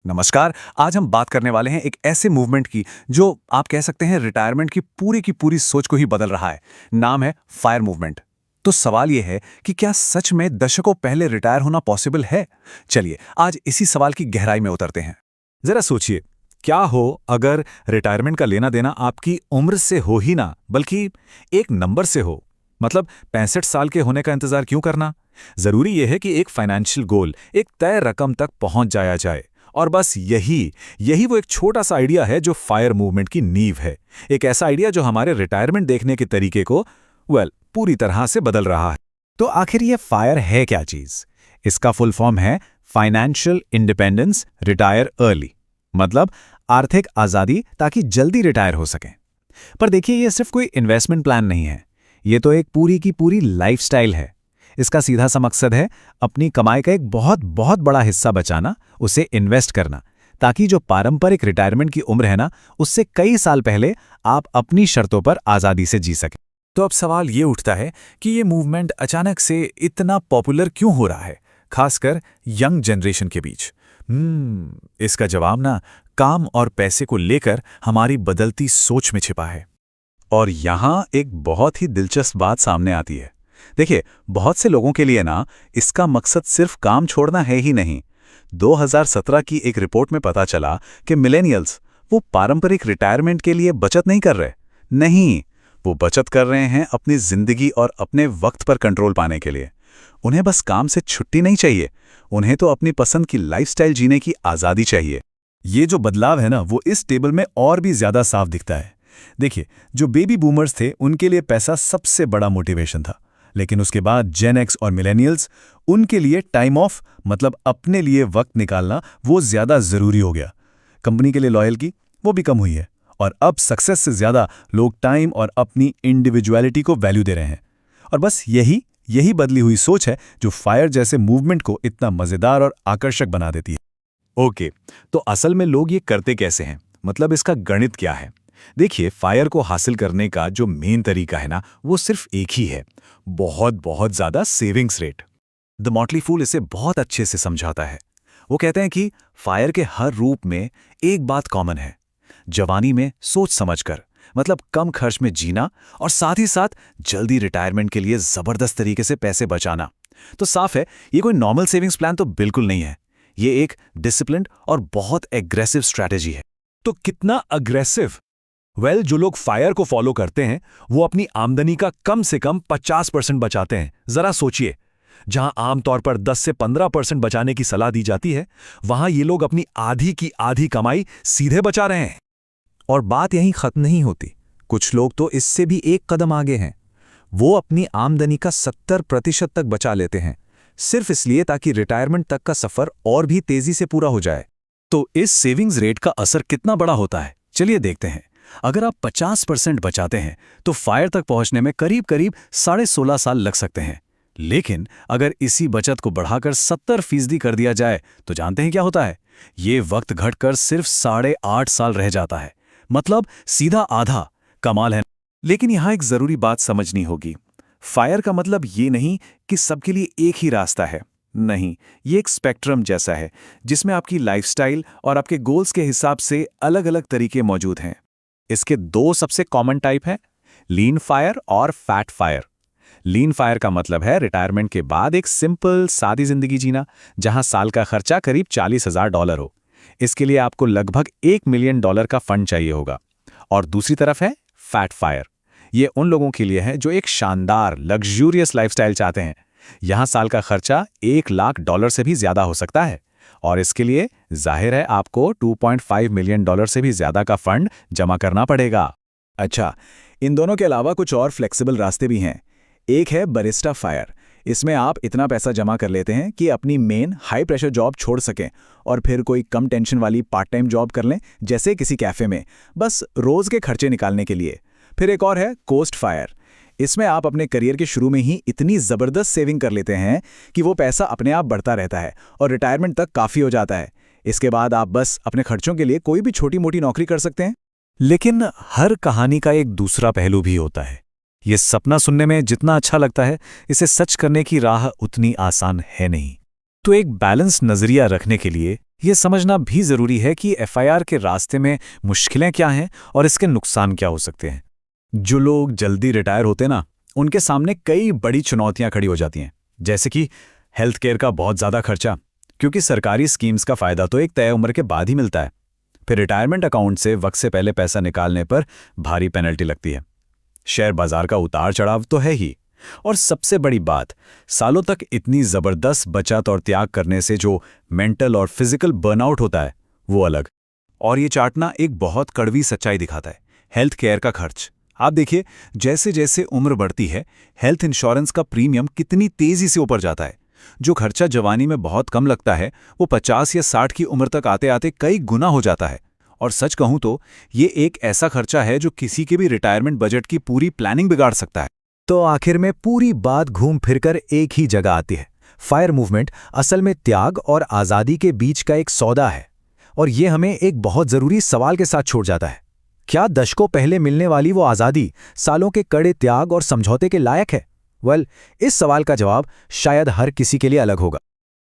नमस्कार। आज हम बात करने वाले हैं एक ऐसे मूवमेंट की जो आप कह सकते हैं रिटायरमेंट की पूरी सोच को ही बदल रहा है। नाम है फायर मूवमेंट। तो सवाल यह है कि क्या सच में दशकों पहले रिटायर होना पॉसिबल है? चलिए आज इसी सवाल की गहराई में उतरते हैं। जरा सोचिए, क्या हो अगर रिटायरमेंट का लेना देना आपकी उम्र से हो ही ना, बल्कि एक नंबर से हो। मतलब 65 साल के होने का इंतजार क्यों करना? जरूरी यह है कि एक फाइनेंशियल गोल, एक तय रकम तक पहुंच जाया जाए। और बस यही यही वो एक छोटा सा आइडिया है जो फायर मूवमेंट की नींव है। एक ऐसा आइडिया जो हमारे रिटायरमेंट देखने के तरीके को पूरी तरह से बदल रहा है। तो आखिर ये फायर है क्या चीज? इसका फुल फॉर्म है फाइनेंशियल इंडिपेंडेंस रिटायर अर्ली। मतलब आर्थिक आजादी ताकि जल्दी रिटायर हो सकें। पर देखिए, ये सिर्फ कोई इन्वेस्टमेंट प्लान नहीं है। ये तो एक पूरी की पूरी लाइफस्टाइल है। इसका सीधा सा मकसद है अपनी कमाई का एक बहुत बहुत बड़ा हिस्सा बचाना, उसे इन्वेस्ट करना, ताकि जो पारंपरिक रिटायरमेंट की उम्र है ना, उससे कई साल पहले आप अपनी शर्तों पर आजादी से जी सकें। तो अब सवाल ये उठता है कि ये मूवमेंट अचानक से इतना पॉपुलर क्यों हो रहा है, खासकर यंग जनरेशन के बीच। इसका जवाब ना काम और पैसे को लेकर हमारी बदलती सोच में छिपा है। और यहाँ एक बहुत ही दिलचस्प बात सामने आती है। देखिए, बहुत से लोगों के लिए ना इसका मकसद सिर्फ काम छोड़ना है ही नहीं। 2017 की एक रिपोर्ट में पता चला कि मिलेनियल्स वो पारंपरिक रिटायरमेंट के लिए बचत नहीं कर रहे। नहीं, वो बचत कर रहे हैं अपनी जिंदगी और अपने वक्त पर कंट्रोल पाने के लिए। उन्हें बस काम से छुट्टी नहीं चाहिए, उन्हें तो अपनी पसंद की लाइफस्टाइल जीने की आज़ादी चाहिए। ये जो बदलाव है ना, वो इस टेबल में और भी ज्यादा साफ दिखता है। देखिए, जो बेबी बूमर्स थे उनके लिए पैसा सबसे बड़ा मोटिवेशन था। लेकिन उसके बाद जेन एक्स और मिलेनियल्स, उनके लिए टाइम ऑफ, मतलब अपने लिए वक्त निकालना, वो ज्यादा जरूरी हो गया। कंपनी के लिए लॉयल्टी वो भी कम हुई है। और अब सक्सेस से ज्यादा लोग टाइम और अपनी इंडिविजुअलिटी को वैल्यू दे रहे हैं। और बस यही यही बदली हुई सोच है जो फायर जैसे मूवमेंट को इतना मजेदार और आकर्षक बना देती है। ओके, तो असल में लोग ये करते कैसे हैं? मतलब इसका गणित क्या है? देखिए, फायर को हासिल करने का जो मेन तरीका है ना, वो सिर्फ एक ही है। बहुत बहुत ज्यादा सेविंग्स रेट। द मॉटली फूल इसे बहुत अच्छे से समझाता है। वो कहते हैं कि फायर के हर रूप में एक बात कॉमन है। जवानी में सोच समझकर, मतलब कम खर्च में जीना, और साथ ही साथ जल्दी रिटायरमेंट के लिए जबरदस्त तरीके से पैसे बचाना। तो साफ है, ये कोई नॉर्मल सेविंग्स प्लान तो बिल्कुल नहीं है। ये एक डिसिप्लिन्ड और बहुत एग्रेसिव स्ट्रैटेजी है। तो कितना अग्रेसिव? जो लोग फायर को फॉलो करते हैं वो अपनी आमदनी का कम से कम 50% बचाते हैं। जरा सोचिए, जहां आमतौर पर 10 से 15% बचाने की सलाह दी जाती है, वहां ये लोग अपनी आधी की आधी कमाई सीधे बचा रहे हैं। और बात यहीं खत्म नहीं होती। कुछ लोग तो इससे भी एक कदम आगे हैं। वो अपनी आमदनी का 70% तक बचा लेते हैं, सिर्फ इसलिए ताकि रिटायरमेंट तक का सफर और भी तेजी से पूरा हो जाए। तो इस सेविंग्स रेट का असर कितना बड़ा होता है, चलिए देखते हैं। अगर आप 50% बचाते हैं तो फायर तक पहुंचने में करीब करीब 16.5 साल लग सकते हैं। लेकिन अगर इसी बचत को बढ़ाकर 70% कर दिया जाए तो जानते हैं क्या होता है? ये वक्त घटकर सिर्फ 8.5 साल रह जाता है। मतलब सीधा आधा। कमाल है। लेकिन यहां एक जरूरी बात समझनी होगी। फायर का मतलब ये नहीं कि सबके लिए एक ही रास्ता है। नहीं, ये एक स्पेक्ट्रम जैसा है जिसमें आपकी लाइफस्टाइल और आपके गोल्स के हिसाब से अलग अलग तरीके मौजूद हैं। इसके दो सबसे कॉमन टाइप हैं, लीन फायर और फैट फायर। लीन फायर का मतलब है रिटायरमेंट के बाद एक सिंपल सादी जिंदगी जीना, जहां साल का खर्चा करीब $40,000 हो। इसके लिए आपको लगभग $1 मिलियन का फंड चाहिए होगा। और दूसरी तरफ है फैट फायर। ये उन लोगों के लिए है जो एक शानदार लग्जूरियस लाइफस्टाइल चाहते हैं। यहां साल का खर्चा $1 लाख से भी ज्यादा हो सकता है। और इसके लिए जाहिर है आपको $2.5 मिलियन से भी ज्यादा का फंड जमा करना पड़ेगा। अच्छा, इन दोनों के अलावा कुछ और फ्लेक्सिबल रास्ते भी हैं। एक है बरिस्टा फायर। इसमें आप इतना पैसा जमा कर लेते हैं कि अपनी मेन हाई प्रेशर जॉब छोड़ सकें और फिर कोई कम टेंशन वाली पार्ट टाइम जॉब कर लें, जैसे किसी कैफे में, बस रोज के खर्चे निकालने के लिए। फिर एक और है कोस्ट फायर। इसमें आप अपने करियर के शुरू में ही इतनी जबरदस्त सेविंग कर लेते हैं कि वो पैसा अपने आप बढ़ता रहता है और रिटायरमेंट तक काफी हो जाता है। इसके बाद आप बस अपने खर्चों के लिए कोई भी छोटी मोटी नौकरी कर सकते हैं। लेकिन हर कहानी का एक दूसरा पहलू भी होता है। ये सपना सुनने में जितना अच्छा लगता है, इसे सच करने की राह उतनी आसान है नहीं। तो एक बैलेंस नजरिया रखने के लिए यह समझना भी जरूरी है कि एफआईआर के रास्ते में मुश्किलें क्या हैं और इसके नुकसान क्या हो सकते हैं। जो लोग जल्दी रिटायर होते ना, उनके सामने कई बड़ी चुनौतियां खड़ी हो जाती हैं, जैसे कि हेल्थ केयर का बहुत ज़्यादा खर्चा, क्योंकि सरकारी स्कीम्स का फ़ायदा तो एक तय उम्र के बाद ही मिलता है। फिर रिटायरमेंट अकाउंट से वक्त से पहले पैसा निकालने पर भारी पेनल्टी लगती है। शेयर बाजार का उतार चढ़ाव तो है ही, और सबसे बड़ी बात, सालों तक इतनी ज़बरदस्त बचत और त्याग करने से जो मेंटल और फिजिकल बर्नआउट होता है, वो अलग। और ये चार्टना एक बहुत कड़वी सच्चाई दिखाता है। हेल्थ केयर का खर्च आप देखिए, जैसे जैसे उम्र बढ़ती है, हेल्थ इंश्योरेंस का प्रीमियम कितनी तेजी से ऊपर जाता है। जो खर्चा जवानी में बहुत कम लगता है, वो 50 या 60 की उम्र तक आते आते कई गुना हो जाता है। और सच कहूं तो ये एक ऐसा खर्चा है जो किसी के भी रिटायरमेंट बजट की पूरी प्लानिंग बिगाड़ सकता है। तो आखिर में पूरी बात घूम फिरकर एक ही जगह आती है। फायर मूवमेंट असल में त्याग और आज़ादी के बीच का एक सौदा है। और ये हमें एक बहुत ज़रूरी सवाल के साथ छोड़ जाता है। क्या दशकों पहले मिलने वाली वो आज़ादी सालों के कड़े त्याग और समझौते के लायक है? इस सवाल का जवाब शायद हर किसी के लिए अलग होगा।